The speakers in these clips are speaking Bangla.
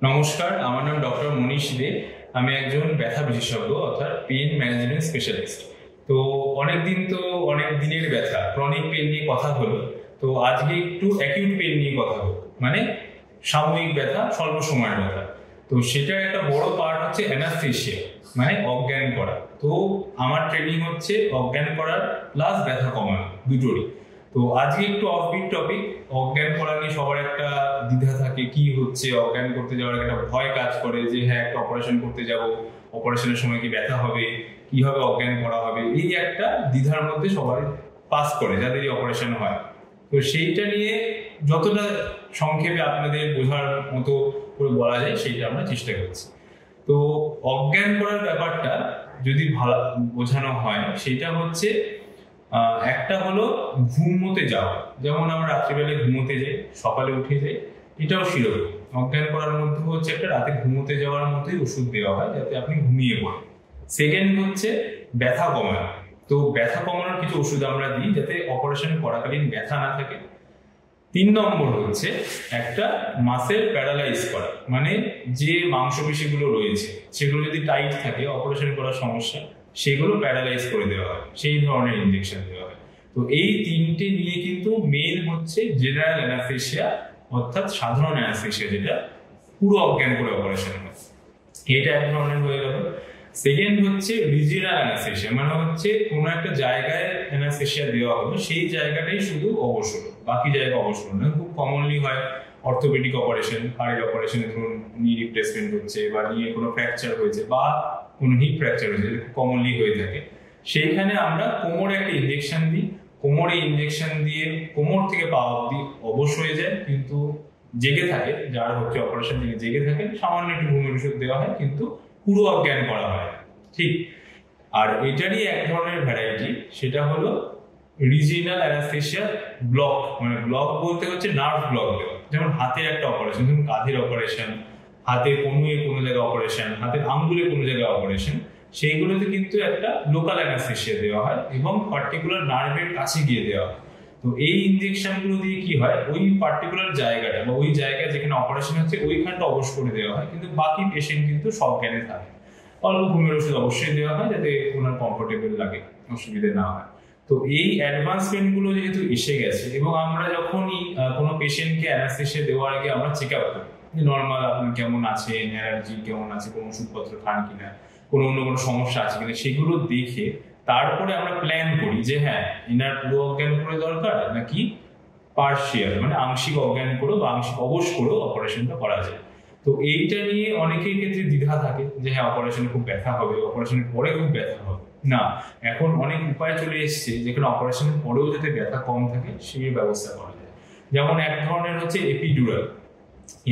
নমস্কার, আমার নাম ডক্টর মনীষ দে। আমি একজন ব্যথা বিশেষজ্ঞ অর্থাৎ পেইন ম্যানেজমেন্ট স্পেশালিস্ট। তো অনেক দিনের ব্যথা, ক্রনিক পেইন নিয়ে কথা হলো। তো আজকে একটু অ্যাকিউট পেইন নিয়ে কথা হলো, মানে সাময়িক ব্যথা, স্বল্প সময়ের ব্যথা। তো সেটার একটা বড় পার্ট হচ্ছে অ্যানাস্থেসিয়া, মানে অজ্ঞান করা। তো আমার ট্রেনিং হচ্ছে অজ্ঞান করার প্লাস ব্যথা কমানো, দুটোরই। তো আজকে একটু অফবিট টপিক। অজ্ঞান করা নিয়ে সবার একটা দ্বিধা থাকে, কি হচ্ছে অজ্ঞান করতে যাওয়ার একটা ভয় কাজ করে যে হ্যাঁ একটা অপারেশন করতে যাব, অপারেশনের সময় কি ব্যথা হবে, কিভাবে অজ্ঞান করা হবে, এই একটা দ্বিধার মধ্যে সবাই পাস করে যাদেরই অপারেশন হয়। তো সেইটা নিয়ে যতটা সংক্ষেপে আপনাদের বোঝার মতো করে বলা যায় সেইটা আমরা চেষ্টা করছি। তো অজ্ঞান করার ব্যাপারটা যদি ভালো বোঝানো হয়, সেটা হচ্ছে একটা হলো ঘুমোতে যাওয়া, যেমন আমরা রাত্রিবেলায় ঘুমোতে যাই, সকালে উঠে যাই, এটাও সেরকম। অজ্ঞান করার মধ্যে হচ্ছে একটা রাতে ঘুমোতে যাওয়ার মতোই ওষুধ দেওয়া হয় যাতে আপনি ঘুমিয়ে পড়েন। সেকেন্ড হচ্ছে ব্যথা কমানো। তো ব্যথা কমানোর কিছু ওষুধ আমরা দিই যাতে অপারেশন করাকালীন ব্যথা না থাকে। 3 নম্বর হচ্ছে একটা মাসেল প্যারালাইজ করা, মানে যে মাংসপেশিগুলো রয়েছে সেগুলো যদি টাইট থাকে, অপারেশন করার সমস্যা, সেগুলো প্যারালাইজ করে দেওয়া হয়, সেই ধরনের ইনজেকশন দেওয়া হয়। তো এই তিনটে নিয়ে কিন্তু মেইন হচ্ছে জেনারেল অ্যানাস্থেসিয়া, অর্থাৎ সাধারণ অ্যানাস্থেসিয়া, যেটা পুরো অজ্ঞান করে অপারেশন হয়, এটা এক ধরনের হয়ে গেল। সেকেন্ড হচ্ছে রিজিনাল অ্যানাস্থেসিয়া, মানে হচ্ছে কোনো একটা জায়গায় অ্যানাস্থেসিয়া দেওয়া হলো, সেই জায়গাটাই শুধু অবসর, বাকি জায়গা অবসর নয়। খুব কমনলি হয় অর্থোপেডিক অপারেশন, হাড়ের অপারেশনে ধরুন নি রিপ্লেসমেন্ট হচ্ছে, বা নিয়ে কোনো ফ্র্যাকচার হয়েছে, বা কোনো হিপ ফ্র্যাকচার হয়েছে, যেটা কমনলি হয়ে থাকে। সেইখানে আমরা কোমরে একটা ইনজেকশন দিই, কোমরে ইনজেকশন দিয়ে কোমর থেকে পা অব্দি অবশ হয়ে যায়, কিন্তু জেগে থাকে, যার হচ্ছে অপারেশন থেকে জেগে থাকে, সামান্য একটু ঘুমের ওষুধ দেওয়া হয়, কিন্তু পুরো অজ্ঞান করা হয়, ঠিক। আর এটারই এক ধরনের ভ্যারাইটি, সেটা হলো রিজিনাল অ্যানাস্থেসিয়া ব্লক, মানে ব্লক বলতে হচ্ছে নার্ভ ব্লক দেওয়া। যেমন হাতের একটা অপারেশন, যেমন কাঁধের অপারেশন, হাতের কনুয়ে কোনো জায়গায় অপারেশন, হাতের আঙ্গুলে কোনো জায়গায় অপারেশন, সেইগুলোতে কিন্তু একটা লোকাল অ্যানাস্থেসিয়া দেওয়া হয় এবং পার্টিকুলার নার্ভের কাছে গিয়ে দেওয়া হয়। তো এই ইনজেকশন গুলো দিয়ে কি হয়, ওই পার্টিকুলার জায়গাটা বা ওই জায়গায় যেখানে অপারেশন হচ্ছে ওইখানটা অবশ করে দেওয়া হয়, কিন্তু বাকি পেশেন্ট কিন্তু সব জ্ঞানে থাকে। অল্প ঘুমের ওষুধ অবশ্যই দেওয়া হয় যাতে ওনার কমফোর্টেবল লাগে, অসুবিধা না হয়। তো এই অ্যাডভান্সমেন্ট গুলো যেহেতু এসে গেছে, এবং আমরা যখনই কোনো পেশেন্টকে অ্যানাস্থেসিয়া দেওয়ার আগে আমরা চেক আপ করি, নর্মাল আপনি কেমন আছেন, অ্যালার্জি কেমন আছে, কোনো ওষুধপত্র খান কিনা, কোনো অন্য কোনো সমস্যা আছে কিনা, সেগুলো দেখে তারপরে আমরা প্ল্যান করি যে হ্যাঁ এনার পুরো অজ্ঞান করে দরকার নাকি পার্শিয়াল, মানে আংশিক অজ্ঞান করে বা আংশিক অবশ করে অপারেশনটা করা যায়। তো এইটা নিয়ে অনেকের ক্ষেত্রে দ্বিধা থাকে যে হ্যাঁ অপারেশনে খুব ব্যথা হবে, অপারেশনের পরে খুব ব্যথা হবে। না, এখন অনেক উপায় চলে এসেছে যেখানে অপারেশনের পরেও যাতে ব্যথা কম থাকে সেই ব্যবস্থা করা যায়। যেমন এক ধরনের হচ্ছে এপিডুরাল।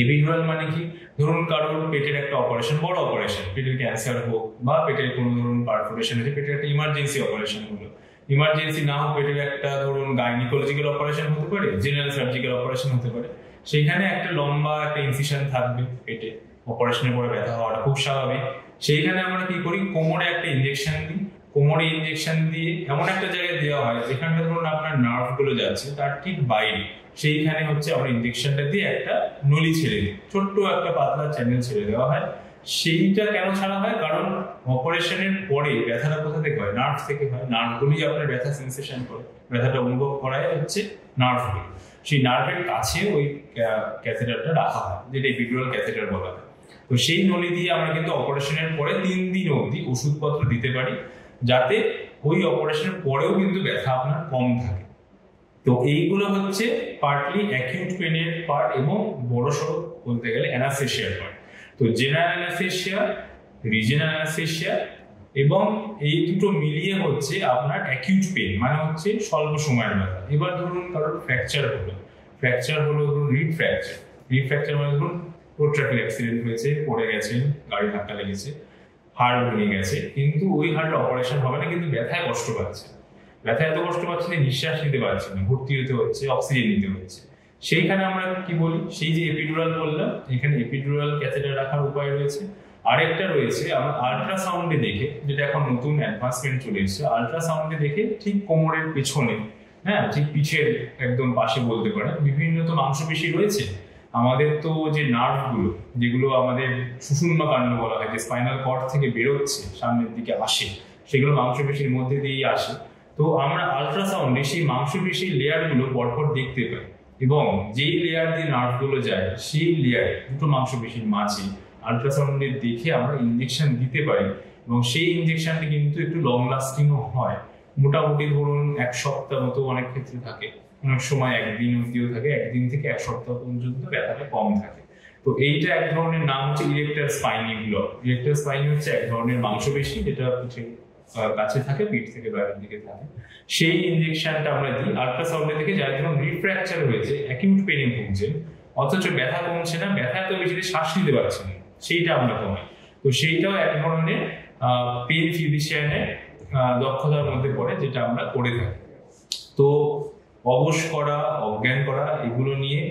এপিডুরাল মানে কি, ধরুন কারোর পেটের একটা অপারেশন, বড় অপারেশন, পেটের ক্যান্সার হোক বা পেটের কোনো ধরুন পারফোরেশন হয়েছে, পেটের একটা ইমার্জেন্সি অপারেশন হলো, ইমার্জেন্সি না হোক পেটের একটা ধরুন গাইনিকোলজিক্যাল অপারেশন হতে পারে, জেনারেল সার্জিক্যাল অপারেশন হতে পারে, সেখানে একটা লম্বা একটা ইনসিশন থাকবে পেটে, অপারেশনের পরে ব্যথা হওয়াটা খুব স্বাভাবিক। সেইখানে আমরা কি করি, কোমরে একটা ইনজেকশন দিই। কোমরে ইনজেকশন দিয়ে এমন একটা জায়গায় দেওয়া হয় যেখানটা ধরুন আপনার নার্ভ গুলো যাচ্ছে তার ঠিক বাইরে, সেইখানে হচ্ছে আমরা ইনজেকশনটা দিয়ে একটা নলি ছেড়ে দিই, ছোট্ট একটা পাতলা চ্যানেল ছেড়ে দেওয়া হয়। সেইটা কেন ছাড়া হয়, কারণ অপারেশনের পরে ব্যথাটা কোথা থেকে হয়, নার্ভ থেকে হয়। নার্ভগুলোই আপনার ব্যথা সেন্সেশন করে, ব্যথাটা অনুভব করায় হচ্ছে নার্ভগুলো। সেই নার্ভের কাছে ওই ক্যাথেটারটা রাখা হয়, যেটা এপিডুরাল ক্যাথেটার বলা হয়। তো সেই নলি দিয়ে আমরা কিন্তু অপারেশনের পরে 3 দিন অবধি ওষুধপত্র দিতে পারি, যাতে ওই অপারেশনের পরেও কিন্তু ব্যথা আপনার কম থাকে। তো এইগুলো হচ্ছে পার্টলি অ্যাকিউট পেনের পার্ট এবং বড়সড় বলতে গেলে অ্যানাস্থেসিয়ার পার্ট। তো জেনারেল অ্যানাস্থেসিয়া, রিজিনাল অ্যানাস্থেসিয়া এবং এই দুটো মিলিয়ে হচ্ছে আপনার অ্যাকিউট পেন, মানে হচ্ছে স্বল্প সময়ের ব্যথা। এবার ধরুন কারোর ফ্র্যাকচার হলো ধরুন রিড ফ্র্যাকচার মানে ধরুন রোড অ্যাক্সিডেন্ট হয়েছে, পড়ে গেছেন, গাড়ি ধাক্কা লেগেছে, হাড় ভেঙে গেছে, কিন্তু ওই হাড়টা অপারেশন হবে না, কিন্তু ব্যথায় কষ্ট পাচ্ছে, ব্যথায় এত কষ্ট পাচ্ছে যে নিঃশ্বাস নিতে পারছে না, ভর্তি হতে হচ্ছে, অক্সিজেন নিতে হচ্ছে। সেইখানে আমরা কি বলি, সেই যে এপিডুরাল বললাম, এখানে এপিডুরাল ক্যাথেটার রাখার উপায় রয়েছে। আরেকটা রয়েছে আমরা আল্ট্রাসাউন্ডে দেখে, যেটা এখন নতুন অ্যাডভান্সমেন্ট চলে এসেছে, আল্ট্রাসাউন্ডে দেখে ঠিক কোমরের পেছনে, হ্যাঁ ঠিক পিছের একদম পাশে বলতে পারেন, বিভিন্ন তো মাংসপেশি রয়েছে, আমাদের তো যে নার্ভগুলো, যেগুলো আমাদের সুষুম্না কাণ্ড বলা হয়, যে স্পাইনাল কর্ড থেকে বেরোচ্ছে সামনের দিকে আসে, সেগুলো মাংসপেশির মধ্যে দিয়েই আসে। তো আমরা আল্ট্রাসাউন্ডে সেই মাংসপেশির লেয়ারগুলো পরপর দেখতে পাই, এবং যেই লেয়ার দিয়ে নার্ভগুলো যায় সেই লেয়ার দুটো মাংসপেশির মাঝে আল্ট্রাসাউন্ডে দেখে আমরা ইনজেকশন দিতে পারি, এবং সেই ইনজেকশনটি কিন্তু একটু লং লাস্টিংও হয়। মোটামুটি ধরুন 1 সপ্তাহ মতো অনেক ক্ষেত্রে থাকে, অনেক সময় 1 দিন অবধিও থাকে, 1 দিন থেকে 1 সপ্তাহ পর্যন্ত ব্যথাটা কম থাকে। তো এইটা এক ধরনের নাম হচ্ছে ইরেক্টার স্পাইনি ব্লক। ইরেক্টার স্পাইনি হচ্ছে এক ধরনের মাংসপেশি, যেটা কাছে থাকে, পিঠ থেকে বাইরের দিকে থাকে। সেই ইনজেকশনটা আমরা দিই আল্ট্রাসাউন্ডে থেকে, যার ধরুন রিফ্র্যাকচার হয়েছে, অ্যাকিউট পেনে ভুগছেন, অথচ ব্যথা কমছে না, ব্যথা এত বেশি শ্বাস নিতে পারছেন না, সেইটা আমরা কমাই। তো সেইটাও এক ধরনের পেন ফিজিশিয়ানের দক্ষতার মধ্যে পড়ে, যেটা আমরা করে থাকি। তো অবশ করা, অজ্ঞান করা, এগুলো নিয়ে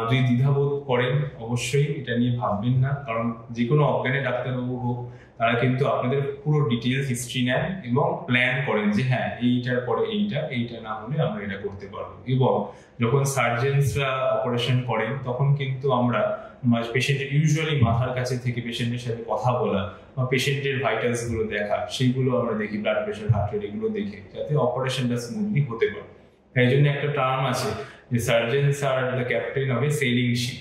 যদি দ্বিধাবোধ করেন অবশ্যই এটা নিয়ে ভাববেন না, কারণ যে কোনো অজ্ঞানের ডাক্তারবাবু হোক, তারা কিন্তু আপনাদের পুরো ডিটেলস হিস্ট্রি নেন এবং প্ল্যান করেন যে হ্যাঁ এইটার পরে এইটা না হলে আমরা এটা করতে পারবো। এবং যখন সার্জেন্সরা অপারেশন করেন তখন কিন্তু আমরা পেশেন্টের ইউজুয়ালি মাথার কাছে থেকে পেশেন্টের সাথে কথা বলা বা পেশেন্টের ভাইটালস গুলো দেখা, সেইগুলো আমরা দেখি, ব্লাড প্রেশার, হার্ট রেট, এগুলো দেখে, যাতে অপারেশনটা স্মুথলি হতে পারে। তাই জন্য একটা টার্ম আছে যে surgeons are the captain of a sailing ship,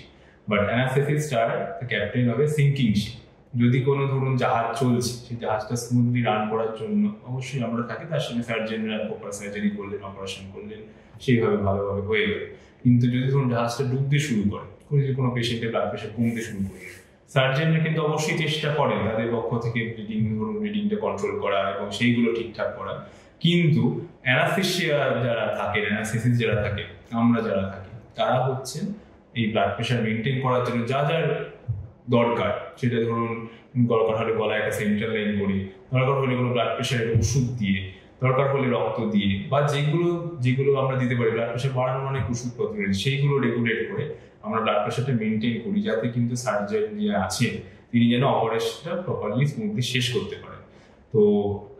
but anaesthetist are the captain of a sinking ship. যদি কোনো ধরুন জাহাজ চলছে, সেই জাহাজটা স্মুথলি রান করার জন্য অবশ্যই আমরা থাকি, তার সঙ্গে সার্জেনরা প্রপার সার্জারি করলেন, অপারেশন করলেন, সেইভাবে ভালোভাবে হয়ে গেল। কিন্তু যদি ধরুন জাহাজটা ডুবতে শুরু করে, যদি কোনো পেশেন্টের ব্লাড প্রেশার কমতে শুরু করে, সার্জেনরা কিন্তু অবশ্যই চেষ্টা করেন তাদের পক্ষ থেকে ব্লিডিংটা কন্ট্রোল করা এবং সেইগুলো ঠিকঠাক করা। কিন্তু অ্যানাস্থেসিয়া যারা থাকে, অ্যানাস্থেসিস্ট যারা থাকে, আমরা যারা থাকি, তারা হচ্ছেন এই ব্লাড প্রেশার মেনটেন করার জন্য যা যা দরকার, সেটা ধরুন দরকার হলে গলায় একটা সেন্ট্রাল লাইন করি, দরকার হলে কোনো ব্লাড প্রেশারের ওষুধ দিয়ে, দরকার হলে রক্ত দিয়ে, বা যেগুলো আমরা দিতে পারি, ব্লাড প্রেশার বাড়ানোর অনেক ওষুধপত্র রয়েছে, সেইগুলো রেগুলেট করে আমরা ব্লাড প্রেশারটা মেনটেন করি, যাতে কিন্তু সার্জন যে আছেন তিনি যেন অপারেশনটা প্রপারলি স্মুথলি শেষ করতে পারেন। তো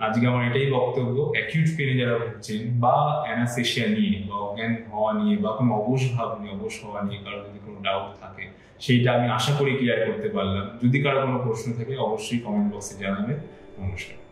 আজকে আমার এটাই বক্তব্য, অ্যাকিউট পেনে যারা ভুগছেন বা অ্যানাস্থেসিয়া নিয়ে বা অজ্ঞান হওয়া নিয়ে বা কোনো অবশ ভাব নিয়ে, অবশ হওয়া নিয়ে কারো যদি কোনো ডাউট থাকে, সেইটা আমি আশা করি ক্লিয়ার করতে পারলাম। যদি কারো কোনো প্রশ্ন থাকে অবশ্যই কমেন্ট বক্সে জানাবেন। নমস্কার।